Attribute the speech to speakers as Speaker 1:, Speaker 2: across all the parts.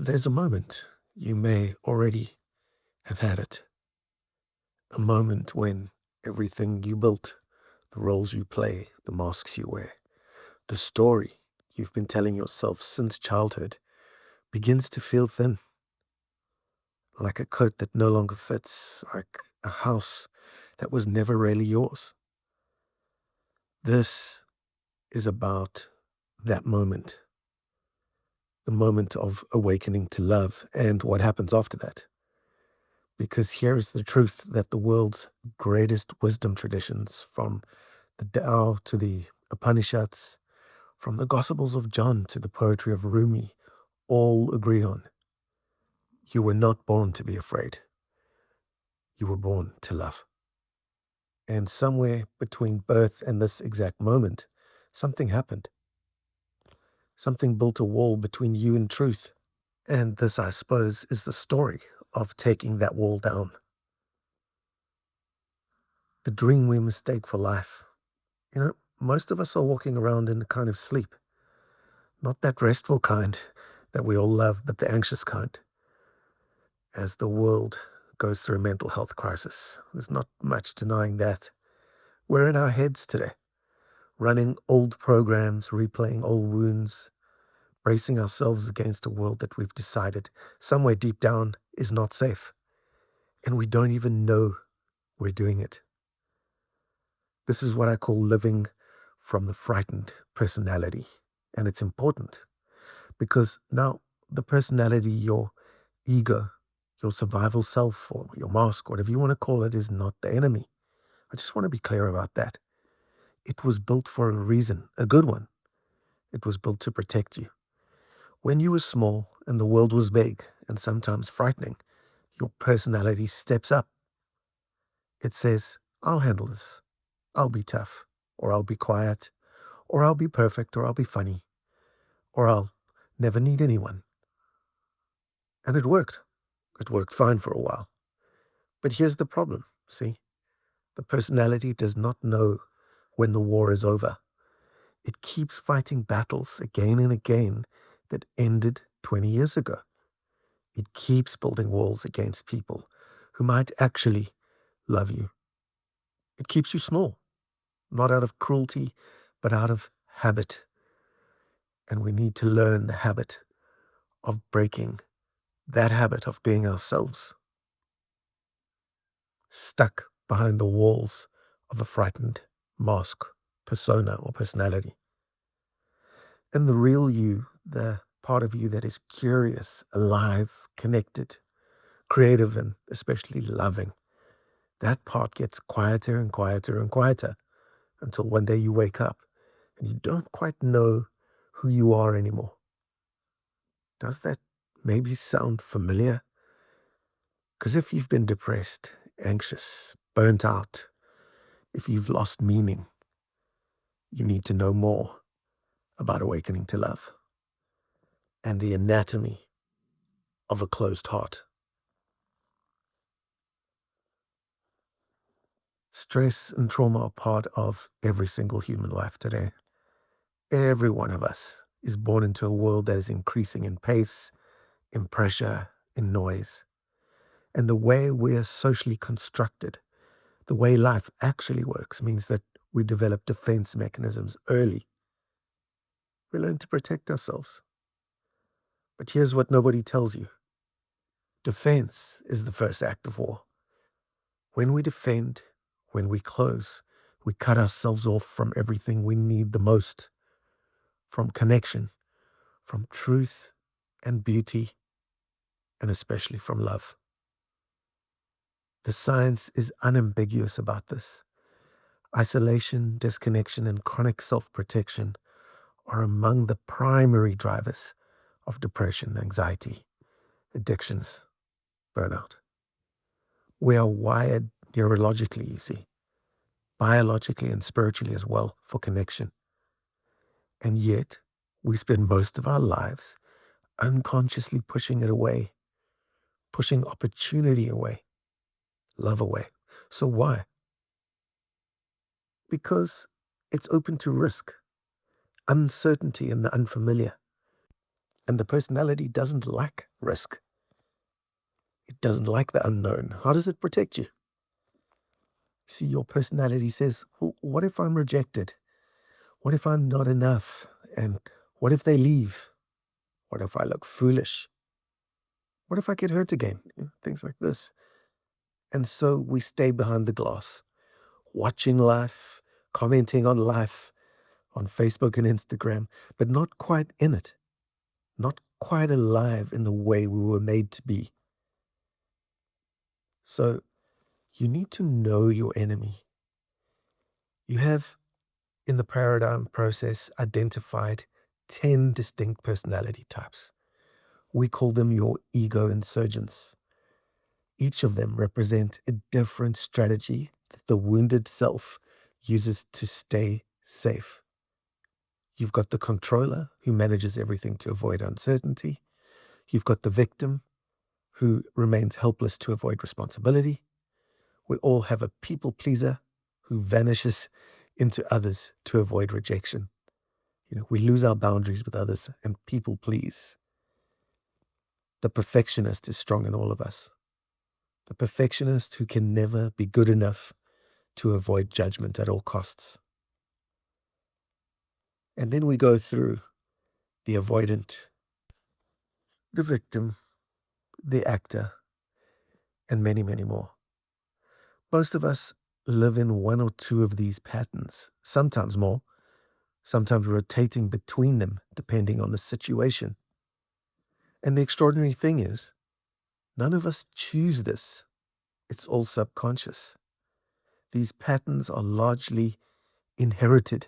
Speaker 1: There's a moment, you may already have had it, a moment when everything you built, the roles you play, the masks you wear, the story you've been telling yourself since childhood begins to feel thin, like a coat that no longer fits, like a house that was never really yours. This is about that moment, the moment of awakening to love and what happens after that. Because here is the truth that the world's greatest wisdom traditions, from the Tao to the Upanishads, from the Gospels of John to the poetry of Rumi, all agree on. You were not born to be afraid. You were born to love. And somewhere between birth and this exact moment, something happened. Something built a wall between you and truth. And this, I suppose, is the story of taking that wall down. The dream we mistake for life. Most of us are walking around in a kind of sleep. Not that restful kind that we all love, but the anxious kind. As the world goes through a mental health crisis, there's not much denying that. We're in our heads today, running old programs, replaying old wounds, bracing ourselves against a world that we've decided somewhere deep down is not safe. And we don't even know we're doing it. This is what I call living from the frightened personality. And it's important because now the personality, your ego, your survival self, or your mask, whatever you want to call it, is not the enemy. I just want to be clear about that. It was built for a reason, a good one. It was built to protect you. When you were small and the world was big and sometimes frightening, your personality steps up. It says, I'll handle this. I'll be tough, or I'll be quiet, or I'll be perfect, or I'll be funny, or I'll never need anyone. And it worked. It worked fine for a while. But here's the problem, see? The personality does not know when the war is over. It keeps fighting battles again and again that ended 20 years ago. It keeps building walls against people who might actually love you. It keeps you small, not out of cruelty, but out of habit. And we need to learn the habit of breaking that habit of being ourselves, stuck behind the walls of a frightened mask, persona, or personality. And the real you, the part of you that is curious, alive, connected, creative, and especially loving, that part gets quieter and quieter and quieter until one day you wake up and you don't quite know who you are anymore. Does that maybe sound familiar? Because if you've been depressed, anxious, burnt out, if you've lost meaning, you need to know more about awakening to love and the anatomy of a closed heart. Stress and trauma are part of every single human life today. Every one of us is born into a world that is increasing in pace, in pressure, in noise. And the way we are socially constructed, the way life actually works, means that we develop defense mechanisms early. We learn to protect ourselves. But here's what nobody tells you. Defense is the first act of war. When we defend, when we close, we cut ourselves off from everything we need the most, from connection, from truth and beauty, and especially from love. The science is unambiguous about this. Isolation, disconnection, and chronic self-protection are among the primary drivers of depression, anxiety, addictions, burnout. We are wired neurologically, you see, biologically and spiritually as well, for connection. And yet, we spend most of our lives unconsciously pushing it away, pushing opportunity away, love away. So why? Because it's open to risk, uncertainty, and the unfamiliar. And the personality doesn't like risk. It doesn't like the unknown. How does it protect you? See, your personality says, well, what if I'm rejected? What if I'm not enough? And what if they leave? What if I look foolish? What if I get hurt again? Things like this. And so we stay behind the glass, watching life, commenting on life on Facebook and Instagram, but not quite in it, not quite alive in the way we were made to be. So you need to know your enemy. You have, in the paradigm process, identified 10 distinct personality types. We call them your ego insurgents. Each of them represent a different strategy that the wounded self uses to stay safe. You've got the controller who manages everything to avoid uncertainty. You've got the victim who remains helpless to avoid responsibility. We all have a people pleaser who vanishes into others to avoid rejection. We lose our boundaries with others and people please. The perfectionist is strong in all of us. The perfectionist who can never be good enough to avoid judgment at all costs. And then we go through the avoidant, the victim, the actor, and many, many more. Most of us live in one or two of these patterns, sometimes more, sometimes rotating between them depending on the situation. And the extraordinary thing is, none of us choose this. It's all subconscious. These patterns are largely inherited,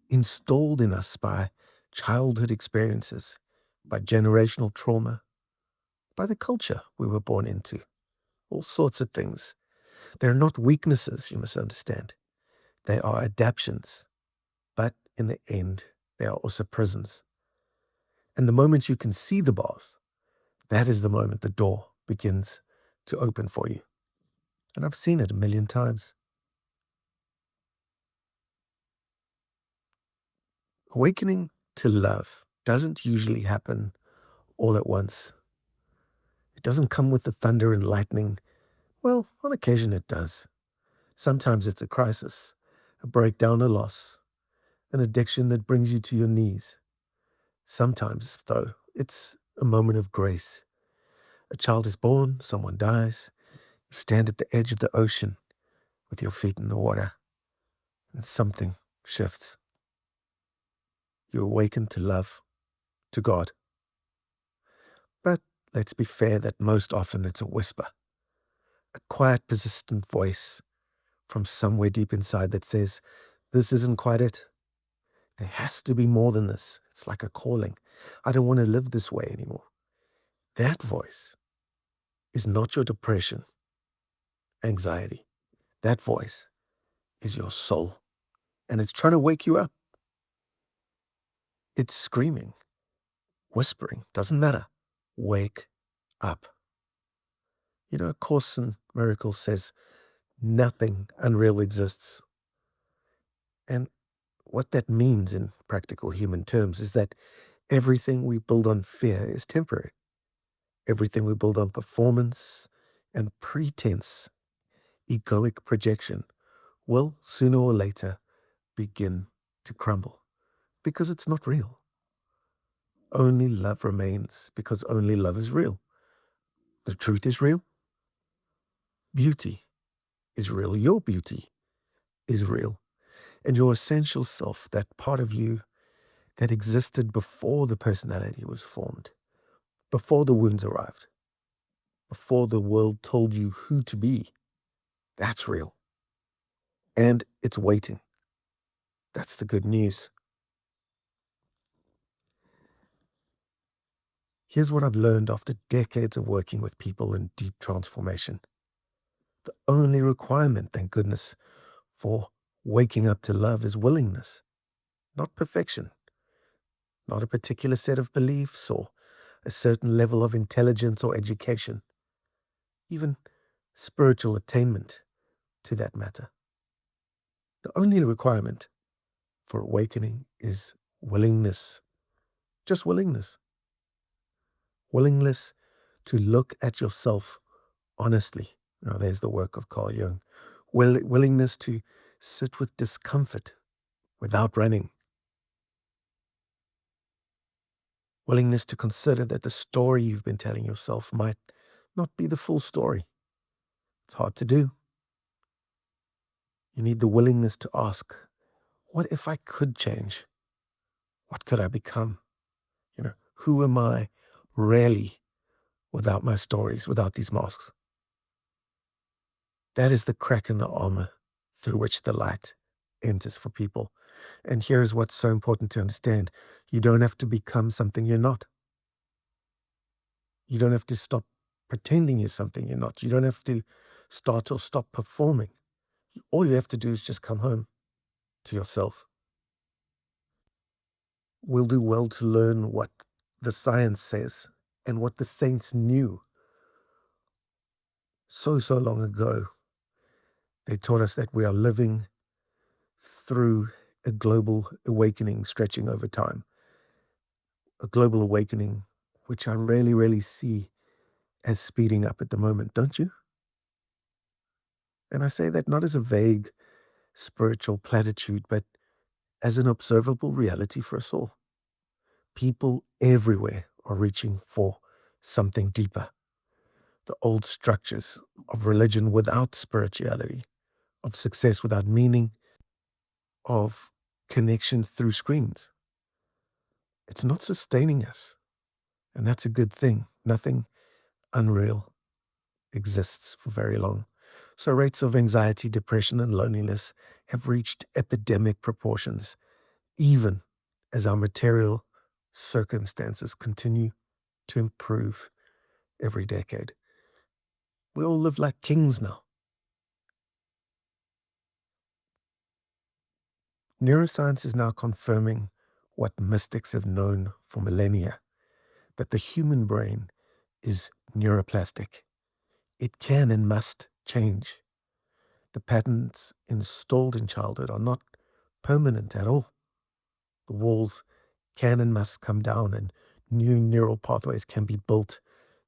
Speaker 1: installed in us by childhood experiences, by generational trauma, by the culture we were born into, all sorts of things. They're not weaknesses, you must understand. They are adaptations, but in the end, they are also prisons. And the moment you can see the bars, that is the moment the door begins to open for you. And I've seen it a million times. Awakening to love doesn't usually happen all at once. It doesn't come with the thunder and lightning. Well, on occasion it does. Sometimes it's a crisis, a breakdown, a loss, an addiction that brings you to your knees. Sometimes, though, it's a moment of grace. A child is born, someone dies. You stand at the edge of the ocean with your feet in the water, and something shifts. You awaken to love, to God. But let's be fair that most often it's a whisper, a quiet, persistent voice from somewhere deep inside that says, this isn't quite it. There has to be more than this. It's like a calling. I don't want to live this way anymore. That voice is not your depression, anxiety. That voice is your soul, and it's trying to wake you up. It's screaming, whispering, doesn't matter. Wake up. A Course in Miracles says, nothing unreal exists. And what that means in practical human terms is that everything we build on fear is temporary. Everything we build on performance and pretense, egoic projection, will sooner or later begin to crumble because it's not real. Only love remains because only love is real. The truth is real. Beauty is real. Your beauty is real. And your essential self, that part of you that existed before the personality was formed, before the wounds arrived, before the world told you who to be, that's real. And it's waiting. That's the good news. Here's what I've learned after decades of working with people in deep transformation. The only requirement, thank goodness, for waking up to love is willingness, not perfection, not a particular set of beliefs or a certain level of intelligence or education, even spiritual attainment to that matter. The only requirement for awakening is willingness, just willingness. Willingness to look at yourself honestly. Now, there's the work of Carl Jung. Willingness to sit with discomfort without running. Willingness to consider that the story you've been telling yourself might not be the full story. It's hard to do. You need the willingness to ask, what if I could change? What could I become? Who am I really without my stories, without these masks? That is the crack in the armor through which the light enters for people. And here's what's so important to understand. You don't have to become something you're not. You don't have to stop pretending you're something you're not. You don't have to start or stop performing. All you have to do is just come home to yourself. We'll do well to learn what the science says and what the saints knew so long ago. They taught us that we are living through a global awakening stretching over time. A global awakening, which I really see as speeding up at the moment, don't you? And I say that not as a vague spiritual platitude, but as an observable reality for us all. People everywhere are reaching for something deeper. The old structures of religion without spirituality, of success without meaning, of connection through screens. It's not sustaining us. And that's a good thing. Nothing unreal exists for very long. So rates of anxiety, depression, and loneliness have reached epidemic proportions, even as our material circumstances continue to improve every decade. We all live like kings now. Neuroscience is now confirming what mystics have known for millennia, that the human brain is neuroplastic. It can and must change. The patterns installed in childhood are not permanent at all. The walls can and must come down, and new neural pathways can be built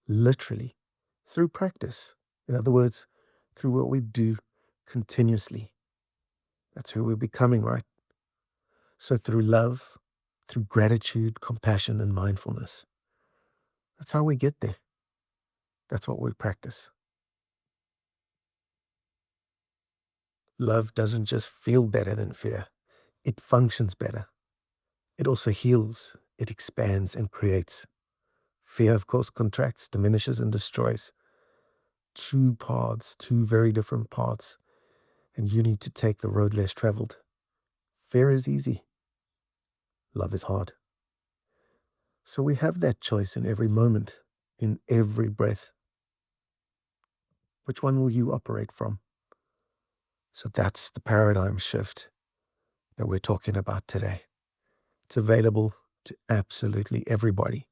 Speaker 1: literally through practice. In other words, through what we do continuously. That's who we're becoming, right? So through love, through gratitude, compassion, and mindfulness. That's how we get there. That's what we practice. Love doesn't just feel better than fear. It functions better. It also heals, it expands and creates. Fear, of course, contracts, diminishes, and destroys. Two paths, two very different paths, and you need to take the road less traveled. Fear is easy. Love is hard. So we have that choice in every moment, in every breath. Which one will you operate from? So that's the paradigm shift that we're talking about today. It's available to absolutely everybody.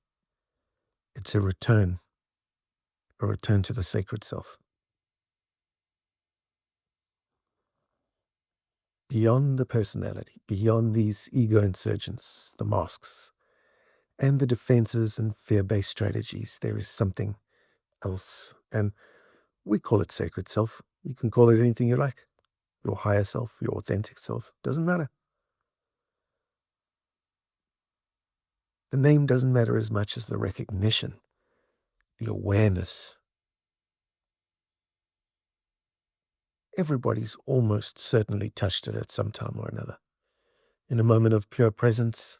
Speaker 1: It's a return to the sacred self. Beyond the personality, beyond these ego insurgents, the masks, and the defenses and fear-based strategies, there is something else. And we call it sacred self. You can call it anything you like. Your higher self, your authentic self, doesn't matter. The name doesn't matter as much as the recognition, the awareness. Everybody's almost certainly touched it at some time or another. In a moment of pure presence,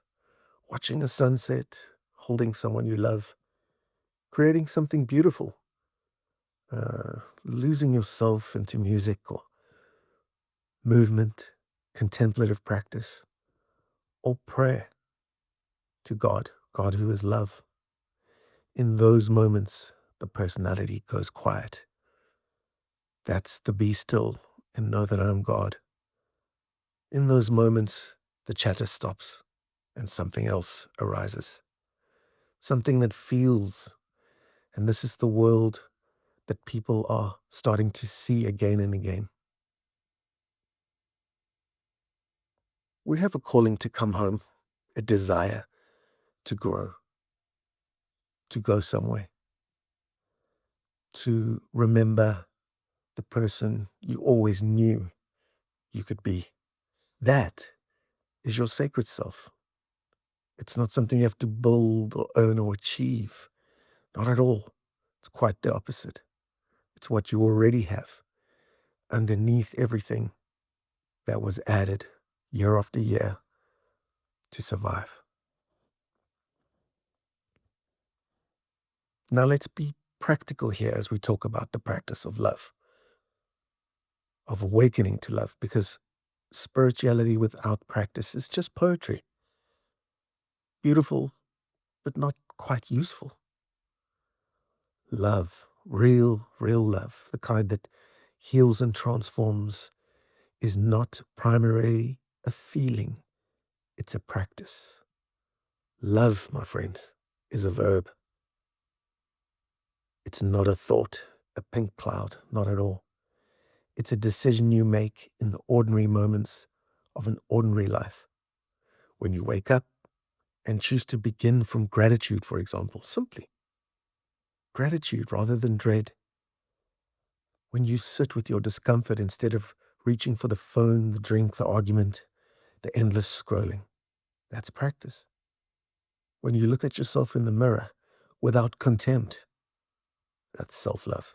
Speaker 1: watching a sunset, holding someone you love, creating something beautiful, losing yourself into music or movement, contemplative practice, or prayer to God, God who is love. In those moments, the personality goes quiet. That's the be still and know that I am God. In those moments, the chatter stops and something else arises. Something that feels, and this is the world that people are starting to see again and again. We have a calling to come home, a desire to grow. to go somewhere, to remember the person you always knew you could be. That is your sacred self. It's not something you have to build or earn or achieve. Not at all. It's quite the opposite. It's what you already have underneath everything that was added year after year to survive. Now let's be practical here as we talk about the practice of love, of awakening to love, because spirituality without practice is just poetry. Beautiful, but not quite useful. Love, real love, the kind that heals and transforms, is not primarily a feeling, it's a practice. Love, my friends, is a verb. It's not a thought, a pink cloud, not at all. It's a decision you make in the ordinary moments of an ordinary life. When you wake up and choose to begin from gratitude, for example, simply gratitude rather than dread. When you sit with your discomfort instead of reaching for the phone, the drink, the argument, the endless scrolling, that's practice. When you look at yourself in the mirror without contempt, that's self-love.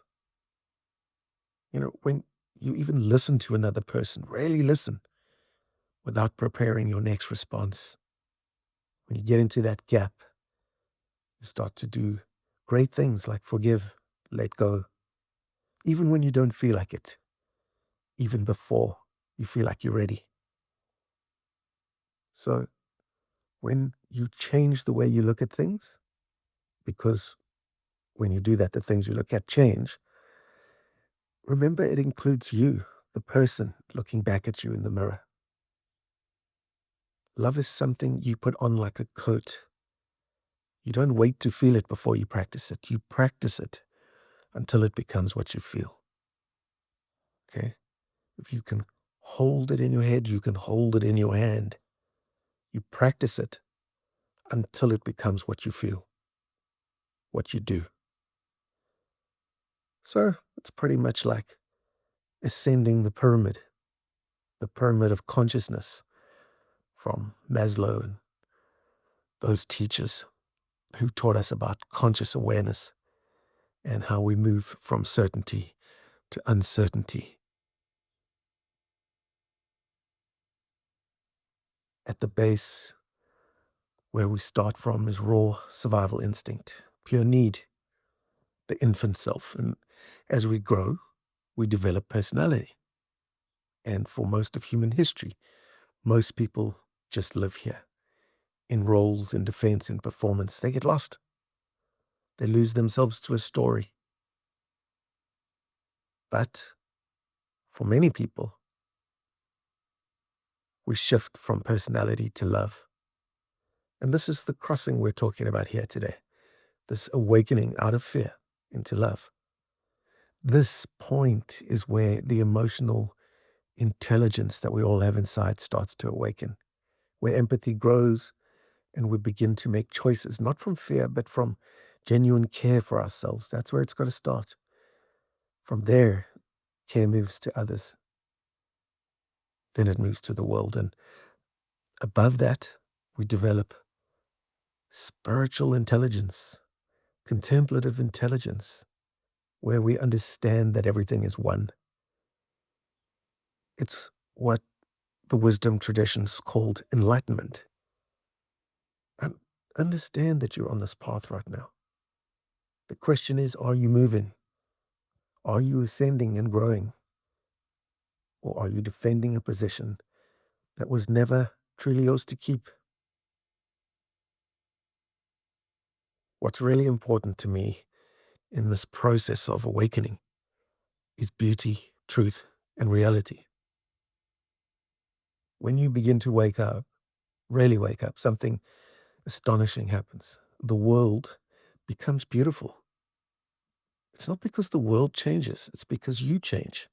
Speaker 1: When you even listen to another person, really listen without preparing your next response. When you get into that gap, you start to do great things like forgive, let go, even when you don't feel like it, even before you feel like you're ready. So when you change the way you look at things, because when you do that, the things you look at change, remember it includes you, the person looking back at you in the mirror. Love is something you put on like a coat. You don't wait to feel it before you practice it. You practice it until it becomes what you feel. Okay? If you can hold it in your head, you can hold it in your hand. You practice it until it becomes what you feel, what you do. So it's pretty much like ascending the pyramid of consciousness from Maslow and those teachers who taught us about conscious awareness and how we move from certainty to uncertainty. At the base, where we start from, is raw survival instinct, pure need, the infant self. And as we grow, we develop personality. And for most of human history, most people just live here in roles, in defense, in performance. They get lost. They lose themselves to a story. But for many people, we shift from personality to love. And this is the crossing we're talking about here today. This awakening out of fear into love. This point is where the emotional intelligence that we all have inside starts to awaken, where empathy grows and we begin to make choices, not from fear, but from genuine care for ourselves. That's where it's got to start. From there, care moves to others. Then it moves to the world. And above that, we develop spiritual intelligence, contemplative intelligence, where we understand that everything is one. It's what the wisdom traditions called enlightenment. And understand that you're on this path right now. The question is, are you moving? Are you ascending and growing? Or are you defending a position that was never truly yours to keep? What's really important to me in this process of awakening is beauty, truth, and reality. When you begin to wake up, really wake up, something astonishing happens. The world becomes beautiful. It's not because the world changes, it's because you change.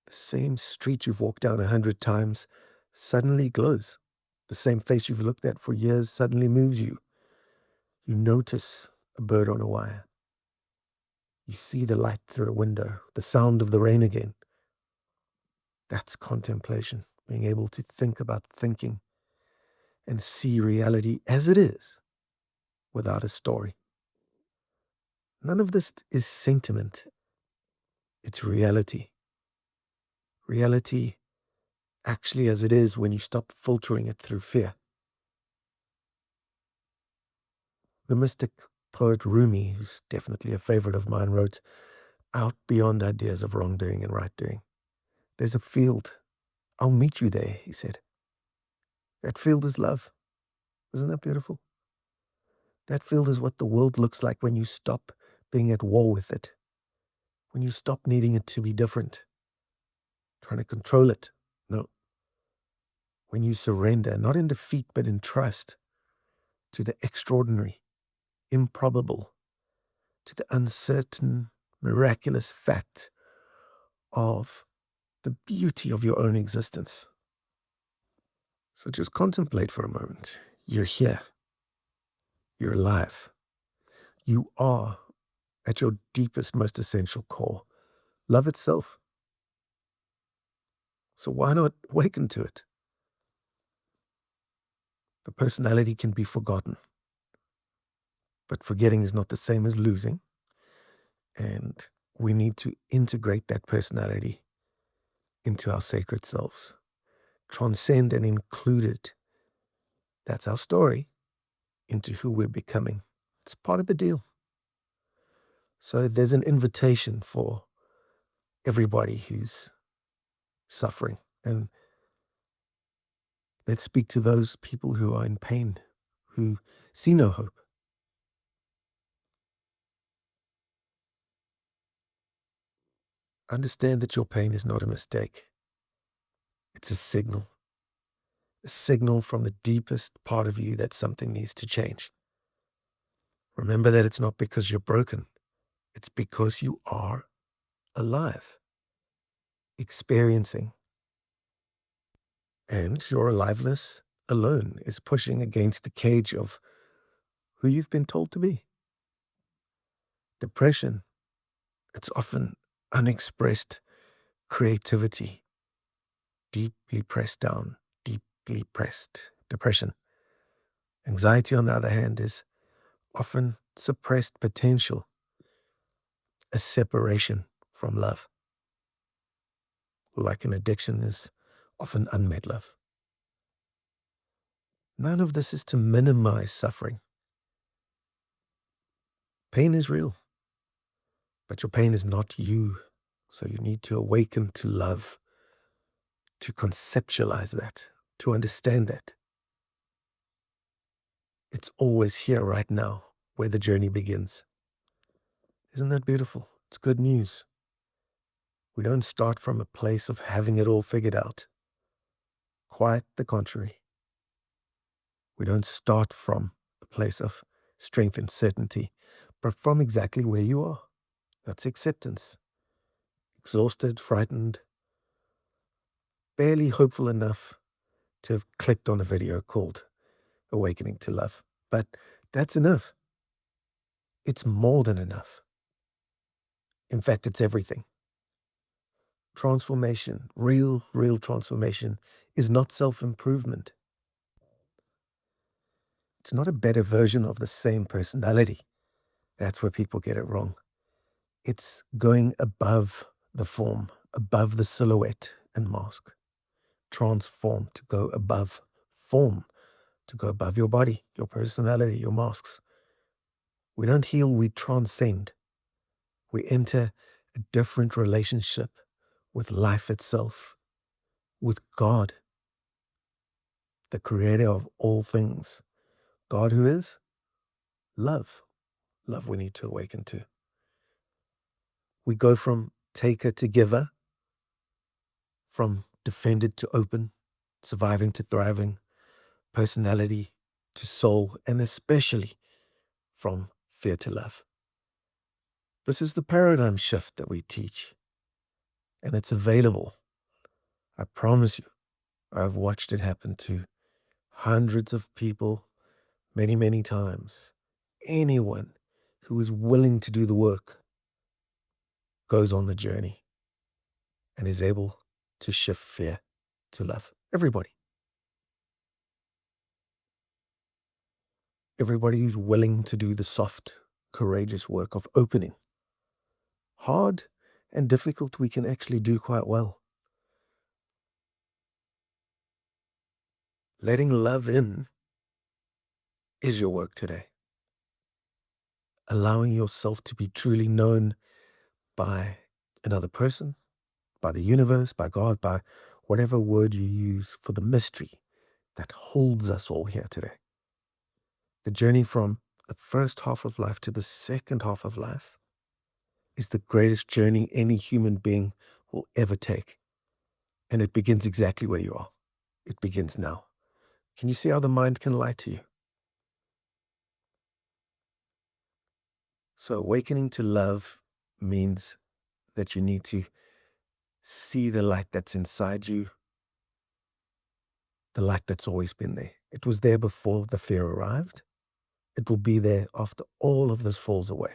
Speaker 1: The same street you've walked down 100 times suddenly glows. The same face you've looked at for years suddenly moves you. You notice a bird on a wire. You see the light through a window, the sound of the rain again. That's contemplation, being able to think about thinking and see reality as it is without a story. None of this is sentiment. It's reality. Reality actually as it is when you stop filtering it through fear. The mystic poet Rumi, who's definitely a favorite of mine, wrote, "Out beyond ideas of wrongdoing and right doing, there's a field. I'll meet you there," he said. That field is love. Isn't that beautiful? That field is what the world looks like when you stop being at war with it, when you stop needing it to be different, trying to control it. No. When you surrender, not in defeat, but in trust, to the extraordinary, improbable, to the uncertain, miraculous fact of the beauty of your own existence. So just contemplate for a moment. You're here. You're alive. You are, at your deepest, most essential core, love itself. So why not awaken to it? The personality can be forgotten, but forgetting is not the same as losing. And we need to integrate that personality into our sacred selves, transcend and include it. That's our story into who we're becoming. It's part of the deal. So there's an invitation for everybody who's suffering. And let's speak to those people who are in pain, who see no hope. Understand that your pain is not a mistake. It's a signal from the deepest part of you that something needs to change. Remember that it's not because you're broken. It's because you are alive, experiencing. And your aliveness alone is pushing against the cage of who you've been told to be. Depression, it's often unexpressed creativity, deeply pressed down, deeply pressed depression. Anxiety, on the other hand, is often suppressed potential, a separation from love. Like an addiction is often unmet love. None of this is to minimize suffering. Pain is real, but your pain is not you. So you need to awaken to love, to conceptualize that, to understand that. It's always here right now where the journey begins. Isn't that beautiful? It's good news. We don't start from a place of having it all figured out. Quite the contrary. We don't start from a place of strength and certainty, but from exactly where you are. That's acceptance. Exhausted, frightened, barely hopeful enough to have clicked on a video called Awakening to Love. But that's enough. It's more than enough. In fact, it's everything. Transformation, real transformation, is not self-improvement. It's not a better version of the same personality. That's where people get it wrong. It's going above the form, above the silhouette and mask. Transform, to go above form, to go above your body, your personality, your masks. We don't heal, we transcend. We enter a different relationship with life itself, with God, the creator of all things. God who is love. Love we need to awaken to. We go from taker to giver, from defended to open, surviving to thriving, personality to soul, and especially from fear to love. This is the paradigm shift that we teach, and it's available. I promise you, I've watched it happen to hundreds of people many times, anyone who is willing to do the work goes on the journey and is able to shift fear to love. Everybody. Everybody who's willing to do the soft, courageous work of opening. Hard and difficult, we can actually do quite well. Letting love in is your work today. Allowing yourself to be truly known by another person, by the universe, by God, by whatever word you use for the mystery that holds us all here today. The journey from the first half of life to the second half of life is the greatest journey any human being will ever take. And it begins exactly where you are. It begins now. Can you see how the mind can lie to you? So awakening to love means that you need to see the light that's inside you, the light that's always been there. It was there before the fear arrived. It will be there after all of this falls away.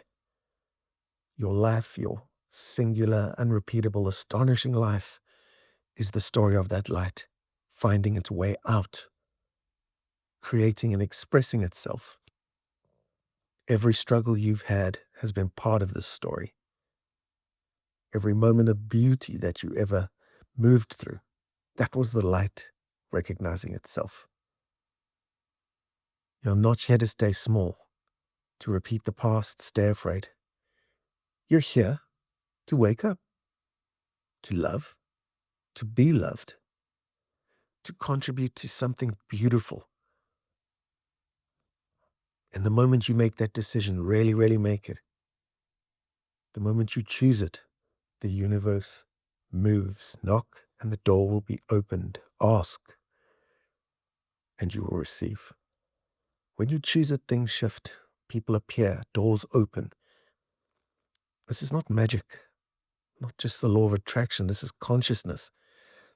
Speaker 1: Your life, your singular, unrepeatable, astonishing life is the story of that light finding its way out, creating and expressing itself. Every struggle you've had has been part of this story. Every moment of beauty that you ever moved through, that was the light recognizing itself. You're not here to stay small, to repeat the past, stay afraid. You're here to wake up, to love, to be loved, to contribute to something beautiful. And the moment you make that decision, really, really make it, the moment you choose it, the universe moves. Knock and the door will be opened. Ask and you will receive. When you choose it, things shift. People appear. Doors open. This is not magic, not just the law of attraction. This is consciousness.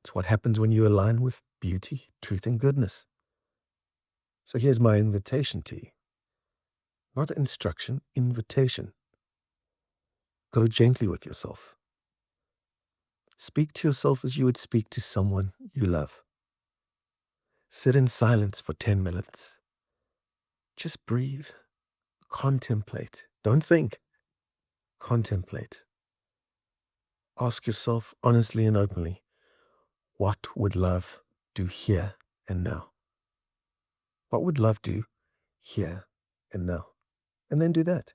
Speaker 1: It's what happens when you align with beauty, truth, and goodness. So here's my invitation to you. Not instruction, invitation. Go gently with yourself. Speak to yourself as you would speak to someone you love. Sit in silence for 10 minutes. Just breathe. Contemplate. Don't think. Contemplate. Ask yourself honestly and openly, what would love do here and now? What would love do here and now? And then do that.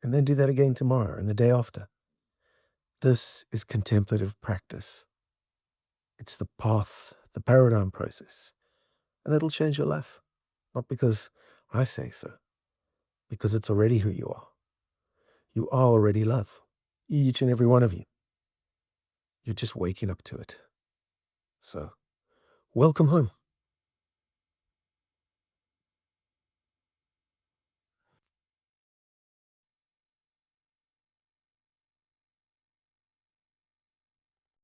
Speaker 1: And then do that again tomorrow and the day after. This is contemplative practice. It's the path, the paradigm process. And it'll change your life. Not because I say so, because it's already who you are. You are already love. Each and every one of you. You're just waking up to it. So, welcome home.